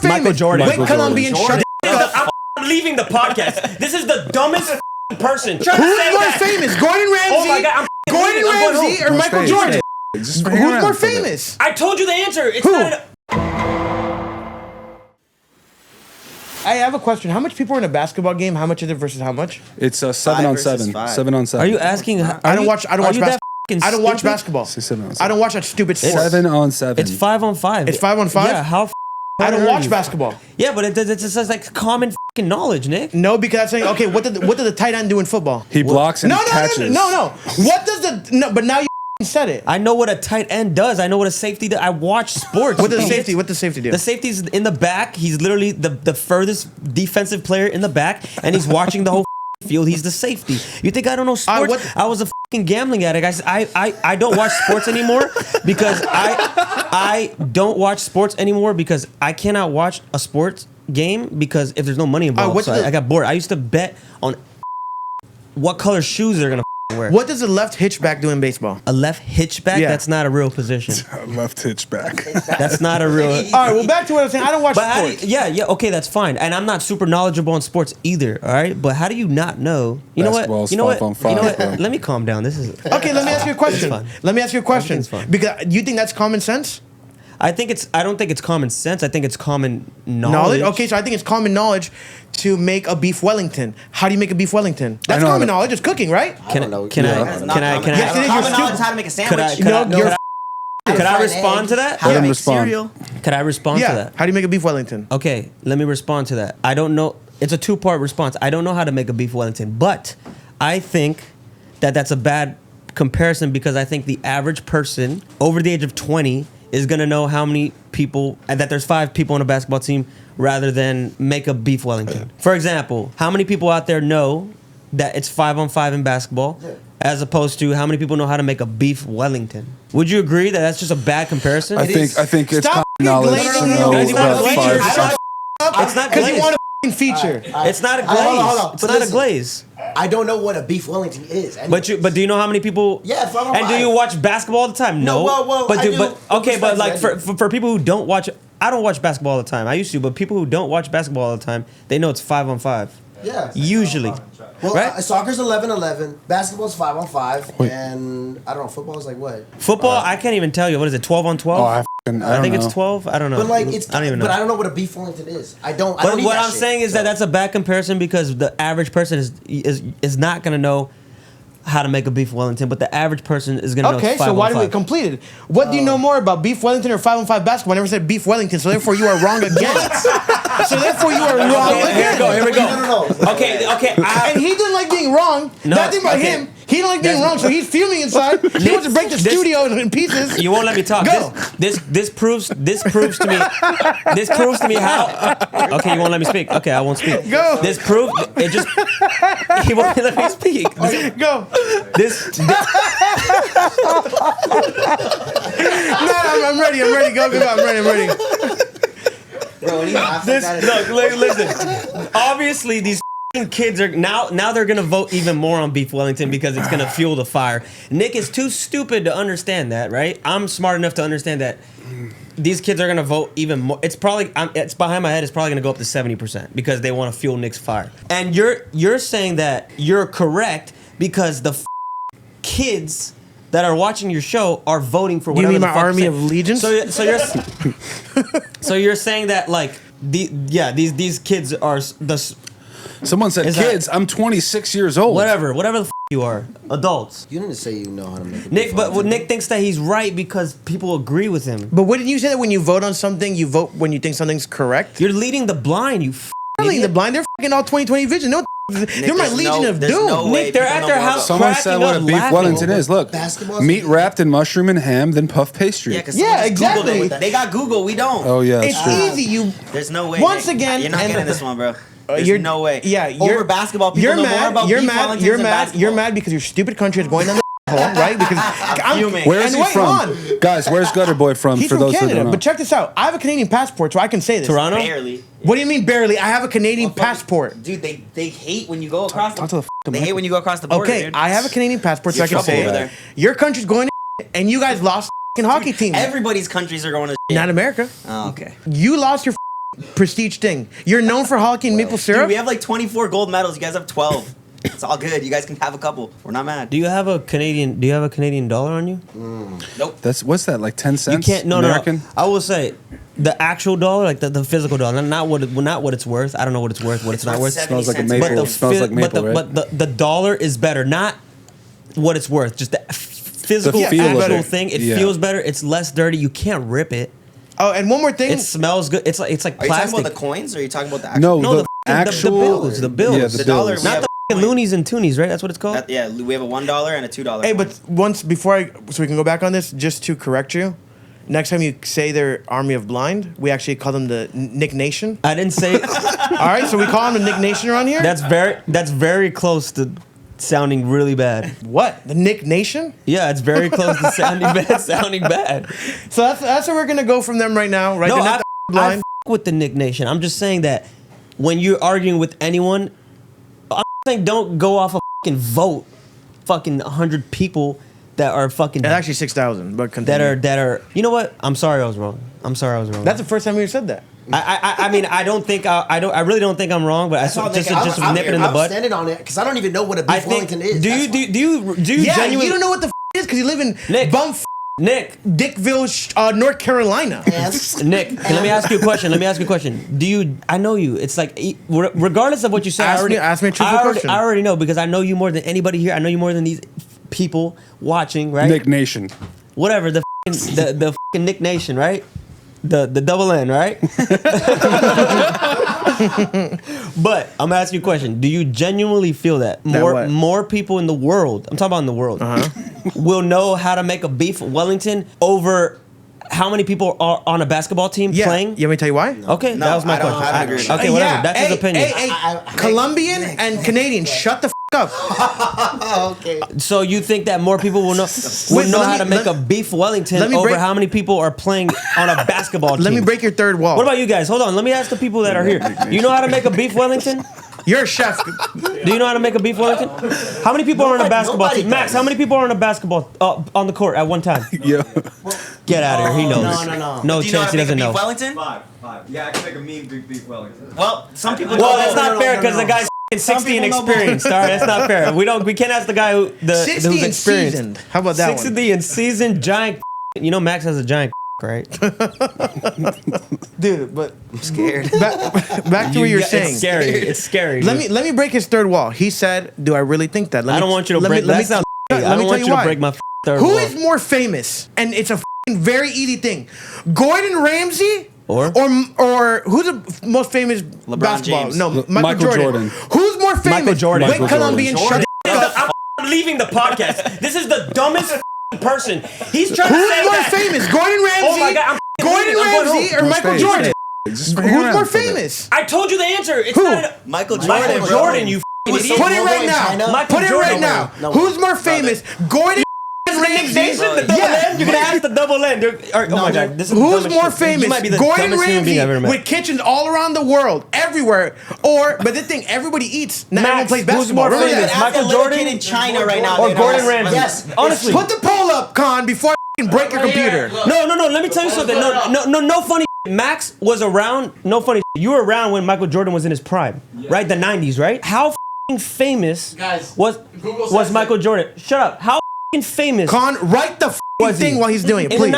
famous? Michael Jordan. Wait, Colombian, shut the fuck up. I'm leaving the podcast. This is the dumbest person. Who's more famous, Gordon Ramsay? Oh my God, Gordon Ramsay or Michael Jordan? Who's Who's more famous? I told you the answer. It's Who? not. I have a question. How much people are in a basketball game? How much is it versus how much? It's 7 on 7. 7 on 7. Are you asking? I don't watch basketball. I don't watch basketball. 7 on 7. I don't watch that stupid sport. 7 on 7. It's 5 on 5. It's 5 on 5? Yeah. How? I don't watch basketball. Yeah, but it's just like common knowledge, Nick. No, because I'm saying, okay, what did the tight end do in football? He blocks and No. catches. What does but now you said it. I know what a tight end does. I know what a safety does. I watch sports. What does the safety do? The safety's in the back. He's literally the furthest defensive player in the back, and he's watching the whole field. He's the safety. You think I don't know sports? I was a gambling addict. I don't watch sports anymore because I don't watch sports anymore because I cannot watch a sports game because if there's no money involved, I got bored. I used to bet on what color shoes they're gonna wear. What does a left hitchback do in baseball? A left hitchback? Yeah. That's not a real position. Left hitchback. That's not a real. All right, well, back to what I was saying. I don't watch sports. Okay, that's fine. And I'm not super knowledgeable on sports either. All right, but how do you not know? You know what? You know what? You know what? Let me calm down. This is okay. Let me ask you a question. Let me ask you a question. Because you think that's common sense? I don't think it's common sense. I think it's common knowledge. Okay, so I think it's common knowledge to make a beef Wellington. How do you make a beef Wellington? That's common knowledge. It's cooking, right? Can I? Yes, it is. Common knowledge is how to make a sandwich. Could I respond to that? How to make cereal. Could I respond to that? How do you make a beef Wellington? Okay, let me respond to that. I don't know. It's a two-part response. I don't know how to make a beef Wellington, but I think that that's a bad comparison because I think the average person over the age of 20 is going to know how many people, and that there's 5 people on a basketball team rather than make a beef Wellington. For example, how many people out there know that it's 5 on 5 in basketball as opposed to how many people know how to make a beef Wellington? Would you agree that that's just a bad comparison? I think it's common knowledge to know It's not about glazed. 5. It's not Because you glazed. want a feature. It's not a glaze. Hold on. It's But not a listen, glaze. I don't know what a beef Wellington is. But do you know how many people? Yeah, 5 on And do 5. you watch basketball all the time? No. well, I do. But like Respectfully, for people who don't watch, I don't watch basketball all the time. I used to, but people who don't watch basketball all the time, they know it's 5 on 5. Yeah. Usually. Well, right? Soccer's 11-11. Basketball's 5 on 5. And I don't know. Football's like what? Football, I can't even tell you. What is it? 12 on 12? Oh, I think don't it's 12. I don't know. But like it's. I don't even know. But I don't know what a beef Wellington is. I don't. But eat what that I'm shit, saying is that that's a bad comparison because the average person is not gonna know how to make a beef Wellington, but the average person is gonna know. Okay, it's 5 so why on do we 5. complete it? What do you know more about beef Wellington or 5 on 5 basketball? I never said beef Wellington, so therefore you are wrong again. So therefore you are wrong again. Here we go. No. Okay. And he didn't like being wrong. No, That thing about okay. him. He didn't like being wrong, so he's fuming inside. He wants to break the studio in pieces. You won't let me talk. Go. This proves to me how. Okay, you won't let me speak. Okay, I won't speak. Go. This proves it just. He won't let me speak. Go. This No, I'm ready. Go. I'm ready. Bro, when he laughs like that, look, listen. Obviously, these kids are now they're gonna vote even more on beef Wellington because it's gonna fuel the fire. Nick is too stupid to understand that, right? I'm smart enough to understand that these kids are gonna vote even more. It's probably it's behind my head. It's probably gonna go up to 70% because they want to fuel Nick's fire. And you're saying that you're correct because the kids that are watching your show are voting for whatever. You mean the my fuck army say- of legions? So you're saying that like these kids are the. Someone said Is that- kids. I'm 26 years old. Whatever the you are, adults. you didn't say you know how to make. Nick, but Nick thinks that he's right because people agree with him. But wouldn't you say that when you vote on something, you vote when you think something's correct? You're leading the blind, you Not leading idiot. the blind. They're fucking all 20/20 vision. No, they're my legion of doom. Nick, they're at their house Someone cracking said what a up, beef laughing. Wellington is. Look, Basketball's- meat wrapped in mushroom and ham, then puff pastry. Yeah, exactly. They got Google. We don't. Oh yeah, It's that's true. easy. You There's no way. Once Nick. again, you're not and- getting this one, bro. There's you're no way. Yeah, you're over basketball. People You're know more mad. about You're beef mad. Wellingtons You're than mad. basketball. You're mad because your stupid country is going down the hole, right? Because I'm fuming. Where is and he wait, from? hold on. Guys, where's Gutter Boy from? He's for from those who Canada. don't know. But check this out. I have a Canadian passport, so I can say this. Toronto? Barely. What do you mean barely? I have a Canadian passport. Dude, they hate when you go across Talk to the They hate when you go across the border. Okay, dude. I have a Canadian passport, so You're I can trouble say over it. there. Your country's going to and you guys lost hockey team. Everybody's countries are going to shit. Not America. Oh, okay. You lost your prestige thing. You're known for hockey and maple syrup. Dude, we have like 24 gold medals. You guys have 12. It's all good. You guys can have a couple. We're not mad. Do you have a Canadian dollar on you? Nope. What's that, like 10 You cents? can't. No. American? I will say, the actual dollar, like the physical dollar, not what it's worth. I don't know what it's worth. What it's not worth. 70 Smells like a cents. maple. But Smells like maple, right? but the dollar is better. Not what it's worth. Just the physical The feel of actual it. thing. It Yeah. feels better. It's less dirty. You can't rip it. Oh, and one more thing. It smells good. It's like Are you talking plastic. about the coins or are you talking about the actual? No, No, the actual bills. The bills. Yeah, The dollar, bills. we Not have the a f***ing coin. loonies and toonies, right? That's what it's called. Yeah, we have a $1 and a $2 Hey, coin. but so we can go back on this, just to correct you. Next time you say they're Army of Blind, we actually call them the Nick Nation. I didn't say. All right, so we call them the Nick Nation around here. That's very close to sounding really bad. What? The Nick Nation? Yeah, it's very close to sounding bad. So that's where we're gonna go from them right now. Right? No, They're I not the blind. with the Nick Nation. I'm just saying that when you're arguing with anyone, I'm saying don't go off a fucking vote. Fucking 100 people that are fucking It's actually 6,000, but continue. that are. You know what? I'm sorry I was wrong. That's the first time you said that. I mean I really don't think I'm wrong, but That's all, just Nick. nip it in the I'm bud. standing on it because I don't even know what a I beef think. Wellington is. Do you Yeah, genuinely? you don't know what the is because you live in Nick. bumf Nick, Dickville, North Carolina. Nick, let me ask you a question. Do you? I know you. It's like regardless of what you say, Ask me a truthful question. I already know because I know you more than anybody here. I know you more than these people watching, right? Nick Nation. Whatever the fucking Nick Nation, right? The double N, right? But I'm asking you a question. Do you genuinely feel that what? more people in the world, I'm talking about in the world, will know how to make a beef Wellington over how many people are on a basketball team playing? You want me to tell you why? Okay, No, that was my I don't question. agree with that. Okay, whatever. That's his opinion. Hey, Colombian and Canadian, shut the up. Okay. So you think that more people will know Wait, how to make a beef Wellington let me over break- how many people are playing on a basketball team? Let me break your third wall. What about you guys? Hold on. Let me ask the people that are here. You know how to make a beef Wellington? You're a chef. Do you know how to make a beef Wellington? How many people are on a basketball nobody team? Max, does. how many people are on a basketball on the court at one time? Yeah. Get out of here. He knows. No. No Do you know how chance to he make a doesn't beef know. Wellington? Five. Yeah, I can make a mean beef Wellington. Well, some people. Well, don't that's know. not fair because the guy's f***ing 60 and people know experienced. All right, that's not fair. We can't ask the guy who's 60 and experienced. seasoned. How about that one? 60 and seasoned giant. You know Max has a giant, right? Dude, but I'm scared. back to what you're saying. It's scary. It's scary. Let me break his third wall. He said, "Do I really think that?" I don't want you to break. Let me That sounds. let I me don't tell want you you to why. break my third Who wall. is more famous? And it's a very easy thing. Gordon Ramsay Or who's the most famous basketball? James. No, Michael Jordan. Who's more famous? Michael Jordan. Wait, Michael Colombian, Jordan. shut the fuck up. I'm leaving the podcast. This is the dumbest person. He's trying to Who's say more that. famous? Gordon Ramsay? Oh my god! I'm Gordon leaving. I'm going Ramsay home. or Michael Stay, Jordan? Just Who's hang around more for a bit. famous? I told you the answer. It's Who? not Michael Jordan. Michael bro. Jordan. You Who's idiot. Put it Logo right in now. China? Michael Put it Jordan. right now. No. Who's more famous? Gordon Ramsay? Nation, the double Yeah. end. You're gonna ask the double end. Oh my god! This is the Who's dumbest more shit. famous? You might be the Gordon dumbest human being I've ever Ramsay met. with kitchens all around the world, everywhere. But the thing, everybody eats. Not everyone Max, plays who's basketball. more Remember famous? that. Michael Ask a little Jordan kid in China right now. or they're Gordon gonna ask- Ramsay? Yes. Honestly, Put the poll up, Con, before I break your computer. no. Let me tell you something. No funny. Max was around. No funny. You were around when Michael Jordan was in his prime, right? The '90s, right? How famous was Michael Jordan? Shut up. How famous Con, write the Was he? thing while he's doing it, in please. the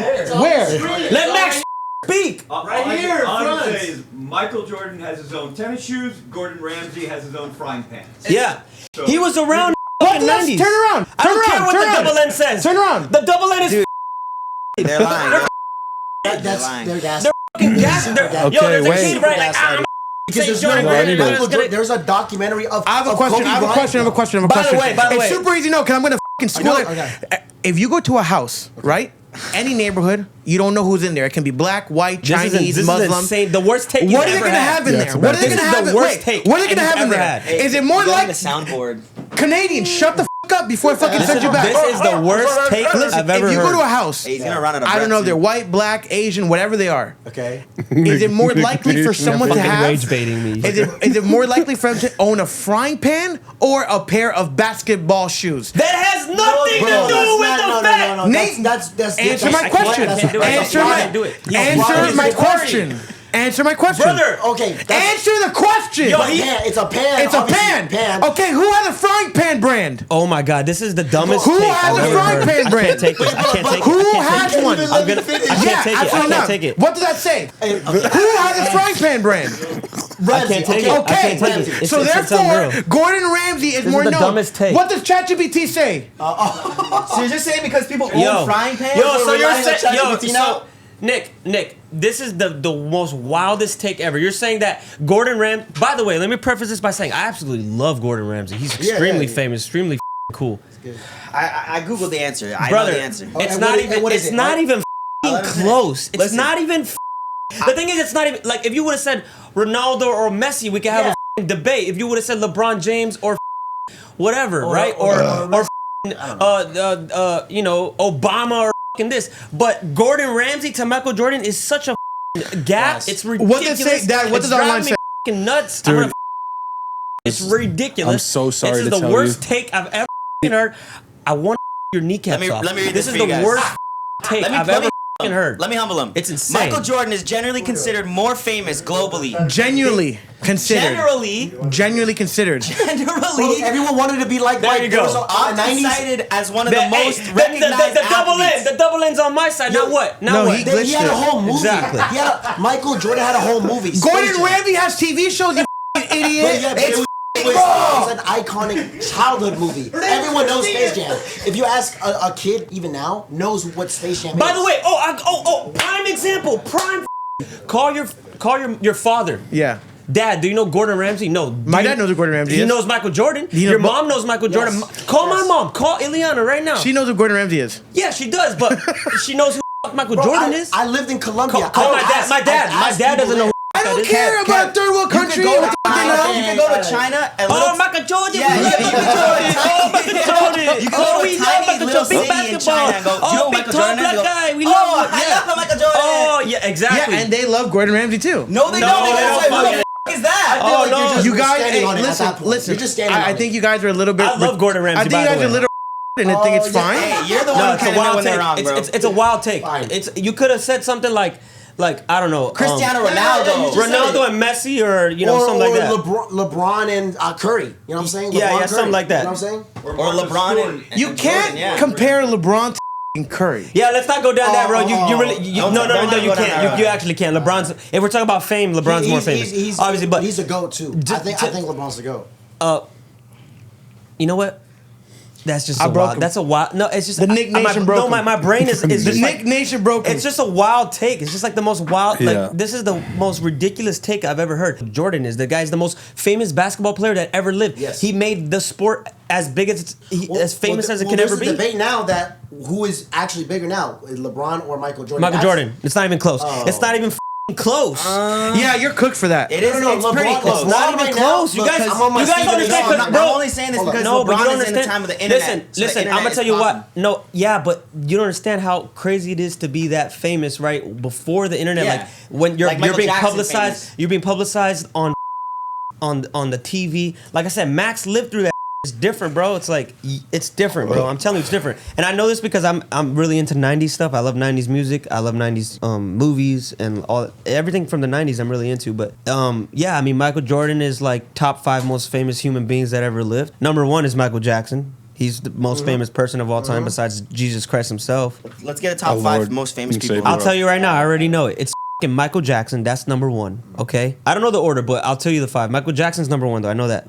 '90s? Where? Let Max speak. Right here, all I can say is Michael Jordan has his own tennis shoes. Gordon Ramsay has his own frying pans. Yeah, he was around. What? In the 90s. Turn around. I don't Turn care around. what Turn the around. double N says. Turn around. The double N is Dude. They're lying. That's lying. their gas. they're fucking gas. Yo, Okay, there's a wait. kid right like Because there's Jordan no I way need to- Michael Jordan. There's a documentary of. I have a of question. Kobe I have a Bryant. question. I have a question. I have a By the question. way, by the it's way. super easy. No, because I'm gonna fucking school know, it. okay. If you go to a house, right? Any neighborhood, you don't know who's in there. It can be black, white, Chinese, this Muslim. is insane. The worst take. What are you've they ever gonna had. have in Yeah, there? it's a What are bad they take. gonna This is have? the in worst wait, take what are they gonna you've have in ever there? had. Is it more Go on like the soundboard. Canadian? Shut the fuck up before I fucking send you back. This is the worst take Listen, I've ever if you go to a heard. house, Hey, he's gonna run out of I don't breath know if they're soon. white, black, Asian, whatever they are. Okay. Is it more likely for someone to Fucking have? rage baiting me. Is it more likely for them to own a frying pan or a pair of basketball shoes? That has nothing to do with the fact. Nate, That's Answer my I question. can't do it. Answer I my can't do it. answer why my is it question. Answer my question. Brother. Okay. Answer the question. Yo, It's a pan. It's a obviously, pan. Okay, who has a frying pan brand? Oh my God, this is the dumbest Who take has I've a ever frying heard. pan I brand? can't take it. I can't take it. Who I can't has take it. one? I'm gonna. I can't take it. I can't take it. What does that say? Who has a frying pan brand? I can't take it. I Okay, can't take it. so It's therefore, unreal. Gordon Ramsay is This more is the known. dumbest take. What does ChatGPT say? So you're just saying because people Yo, own frying pans? yo, we're so you're relying on saying, yo, ChatGPT now? so Nick, this is the most wildest take ever. You're saying that Gordon Ramsay. By the way, let me preface this by saying I absolutely love Gordon Ramsay. He's extremely famous, extremely cool. I googled the answer. I Brother, know the answer. it's and not what- even. and what is It's it, not right? even let me finish. close. It's Listen. not even. The thing is, it's not even like if you would have said Ronaldo or Messi, we could have a debate. If you would have said LeBron James or whatever, right? Or you know, Obama or this. But Gordon Ramsay to Michael Jordan is such a gap. Yes. It's What ridiculous. does it say? Dad, what It's does online driving me nuts. I'm Dude. gonna it's ridiculous. I'm so sorry This is to the tell worst you. take I've ever heard. I want your kneecaps off. let me read this this is for the you guys. worst take I've ever heard. Let me humble him. It's insane. Michael Jordan is generally considered more famous globally. Genuinely considered. Genuinely considered. Generally, Everyone wanted to be like There Mike. you There go. was often cited as one of the most hey, recognized the double athletes. in. The double in's on my side. Now what? Now No, what? he He had a whole movie. Exactly. Michael Jordan had a whole movie. Space Gordon Jam. Ramsay has TV shows, you f***ing idiot. Yeah, but it's an iconic childhood movie. Everyone knows Space Jam. If you ask a kid even now, knows what Space Jam is. By the way, prime example, call your father. Yeah. Dad, do you know Gordon Ramsay? No. My dad knows who Gordon Ramsay He is. knows Michael Jordan. He knows Your mo- mom knows Michael Jordan. Yes. Call my Yes. mom. Call Ileana right now. She knows who Gordon Ramsay is. Yeah, she does, but she knows who Michael Bro, Jordan is. I lived in Colombia. Call my I dad. asked- My I dad asked doesn't people know. there. I don't care about third world country. You What the fuck, you can go to China and Oh, Michael Jordan. Yeah, Michael you Jordan. Oh, Michael Jordan. You can go to a we love tiny Michael little Jordan. Big city in basketball. China and go, do you know Oh, big Michael tall Jordan? black Go, guy. We oh, love him. I love Michael Jordan. Oh, yeah, exactly. Yeah, and they love Gordon Ramsay too. No, they No, don't. they They don't don't. Who fucking- the f- is that? Oh, Like no. you're just You guys, standing hey, on it at that point. listen. You're just standing I on think it. you guys are a little bit. I love Gordon Ramsay, I think by you the guys are a way. little and I think it's yeah. fine. Hey, you're the No, one who it's a kind of know wild when they're take. wrong, bro. It's a wild take. Fine. It's you could have said something like I don't know, Cristiano you Ronaldo. just said Ronaldo and Messi, or something like that. LeBron and Curry. You know what I'm saying? Yeah, LeBron, yeah, Curry. something like that. You know what I'm saying? Or LeBron and You and can't Jordan, yeah. compare LeBron to f***ing Curry. Yeah, let's not go down that road. You really, Don't no, go you down can't. that You road. actually can't. LeBron's. If we're talking about fame, LeBron's more famous. Obviously, but he's a GOAT too. I think LeBron's the GOAT. you know what? That's just I a broke wild. him. That's a wild. No, it's just The Nick Nation broke No, him. my brain is The just Nick like, Nation broke him. it's just a wild take. It's just like the most wild. Yeah. Like this is the most ridiculous take I've ever heard. Jordan is the guy's the most famous basketball player that ever lived. Yes. He made the sport as big as as famous as it can ever be. There's a debate now that who is actually bigger now, LeBron or Michael Jordan? Michael Jordan. It's not even close. Oh. It's not even close. Yeah, you're cooked for that. It is. No, It's LeBron- pretty close. LeBron not even right close. now, You guys, because I'm on my you guys Steven understand, Adams. because, I'm bro. only saying this because No, but you LeBron don't is in the understand. time of the internet. Listen, so the listen. I'm internet gonna is tell you what. popping. No, yeah, but you don't understand how crazy it is to be that famous, right? Before the internet, Yeah. like when you're Like Michael being Jackson publicized, famous. you're being publicized on the TV. Like I said, Max lived through that. It's different, bro. It's like it's different, bro. I'm telling you, it's different. And I know this because I'm really into '90s stuff. I love '90s music. I love '90s movies and everything from the '90s. I'm really into. But yeah, I mean, Michael Jordan is like top 5 most famous human beings that ever lived. Number 1 is Michael Jackson. He's the most famous person of all time besides Jesus Christ himself. Let's get a top Our 5 Lord most famous and people. Savior. I'll tell you right now. I already know it. It's f***ing Michael Jackson. That's number 1. Okay. I don't know the order, but I'll tell you the 5. Michael Jackson's number 1 though. I know that.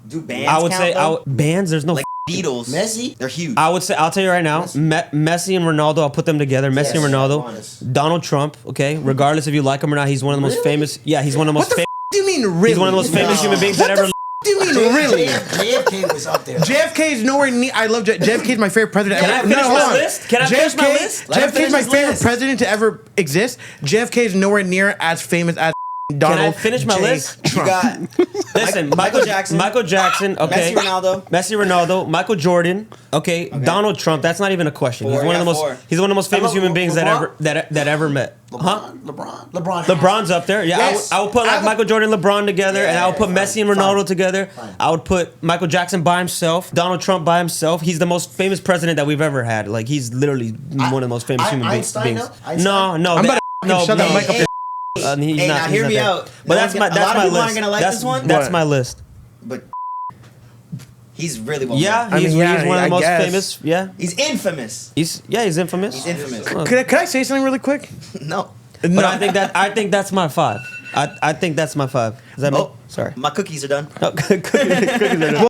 Do bands I would count, say though? bands. There's no. Like Beatles. Messi? They're huge. I would say I'll tell you right now. Messi and Ronaldo. I'll put them together. Messi and Yes. Ronaldo. Honest. Donald Trump. Okay. Regardless if you like him or not, he's one of the most famous. Yeah, he's one of the most. What the f*** do you mean really? He's one of the most famous No. human beings What that the ever. f*** do you mean really? JFK was up there. JFK is nowhere near. I love JFK is my favorite president Can I ever. finish hold my on. list? Can I finish my list? Let him JFK is finish my his favorite list. president to ever exist. JFK is nowhere near as famous as Donald. Can I finish my J. list? You Trump. got Listen, Michael Jackson. Michael Jackson. Okay. Messi, Ronaldo. Michael Jordan. Okay. Donald Trump. That's not even a question. He's 4, one of the yeah, most. 4. He's one of the most famous human beings that LeBron? ever that ever met. Huh? LeBron. LeBron's up there. Yeah, Yes. I would put like Michael Jordan, LeBron together, and I would put fine, Messi and Ronaldo fine, together. fine. I would put Michael Jackson by himself, Donald Trump by himself. He's the most famous president that we've ever had. Like he's literally one of the most famous human Einstein beings. now? Einstein? No, I'm about to no, shut that no. mic up. He's Hey, not, now he's hear not me there. out. But No that's one's my gonna- that's a lot my of people list. aren't gonna like that's, this one. That's What? my list. But he's really well. Yeah, I he's, mean, yeah, he's one of I the most guess. famous. Yeah, He's infamous. he's infamous. He's infamous. Could I say something really quick? No. But I think that's my 5. I think that's my 5. Is that me? Oh, Sorry. My cookies are done. No, cookies are done.